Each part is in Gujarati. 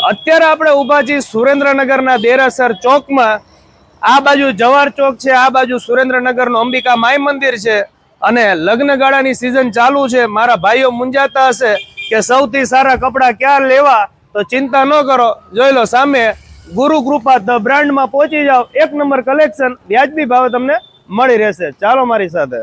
અત્યારે આપણે ઊભા છીએ સુરેન્દ્રનગરના દેરાસર ચોકમાં। આ બાજુ જવાહર ચોક છે, આ બાજુ સુરેન્દ્રનગરનું અંબિકા માય મંદિર છે અને લગ્નગાળાની સીઝન ચાલુ છે। મારા ભાઈઓ મૂંઝાતા હશે કે સૌથી સારા કપડા ક્યાં લેવા, તો ચિંતા ન કરો, જોઈ લો સામે ગુરુ કૃપા ધ બ્રાન્ડમાં પહોંચી જાઓ। એક નંબર કલેક્શન વ્યાજબી ભાવે તમને મળી રહેશે। ચાલો મારી સાથે।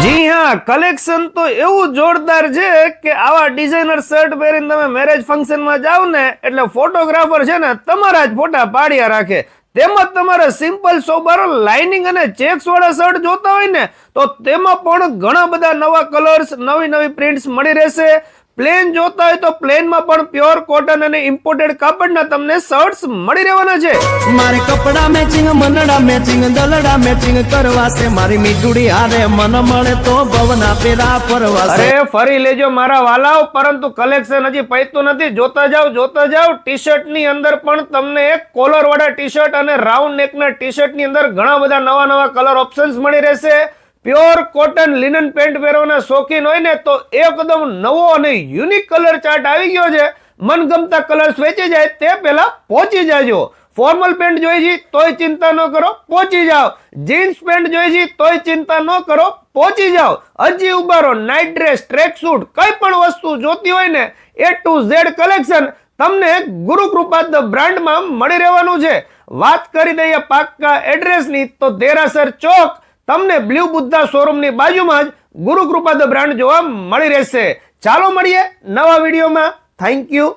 જી હા, કલેક્શન તો એવું જોરદાર છે કે આવા ડિઝાઇનર શર્ટ પહેરીને તમે મેરેજ ફંક્શનમાં જાવ ને એટલે ફોટોગ્રાફર છે ને તમારા જ ફોટા પાડ્યા રાખે। તેમજ તમારે સિમ્પલ સોબારો લાઇનિંગ અને ચેક્સ વાળા શર્ટ જોતા હોય ને તો તેમાં પણ ઘણા બધા નવા કલર્સ, નવી પ્રિન્ટ્સ મળી રહેશે। પ્લેન જોતા હોય તો પ્લેનમાં પણ પ્યોર કોટન અને ઇમ્પોર્ટેડ કાપડના તમને શર્ટ્સ મળી રહેવાના છે। મારે કપડા મેચિંગ, મનડા મેચિંગ, દલડા મેચિંગ કરવા છે। મારી મીઠુડી હારે મન મળે તો ભવના પેરા ફરવા છે। અરે ફરી લેજો મારા વાલાઓ, પરંતુ કલેક્શન હજી પૈતું નથી। જોતા જાવ। ટી શર્ટ ની અંદર પણ તમને એક કોલર વાળા ટી શર્ટ અને રાઉન્ડ નેક ના ટી શર્ટ ની અંદર ઘણા બધા નવા કલર ઓપ્શન્સ મળી રહેશે। પ્યોર કોટન લિનન પેન્ટ પહેરવાના શોખીન હોય ને તો એકદમ નવો અને યુનિક કલર ચાર્ટ આવી ગયો છે। મનગમતા કલર્સ વેચી જાય તે પહેલા પહોંચી જાજો। ફોર્મલ પેન્ટ જોઈએ છે તોય ચિંતા ન કરો, પહોંચી જાઓ। જીન્સ પેન્ટ જોઈએ છે તોય ચિંતા ન કરો, પહોંચી જાઓ। હજી ઉભારો, નાઇટ ડ્રેસ, ટ્રેક સૂટ, કઈ પણ વસ્તુ જોતી હોય ને A to Z કલેક્શન તમને ગુરુ કૃપા ધ બ્રાન્ડમાં મળી રહેવાનું છે। વાત કરી દઈએ પાક્કા એડ્રેસની તો દેરાસર ચોક તમને બ્લુ બુદ્ધા શોરૂમની બાજુમાં જ ગુરુ કૃપા ધ બ્રાન્ડ જોવા મળી રહેશે। ચાલો મળીએ નવા વિડીયોમાં। થેન્ક યુ,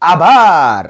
આભાર।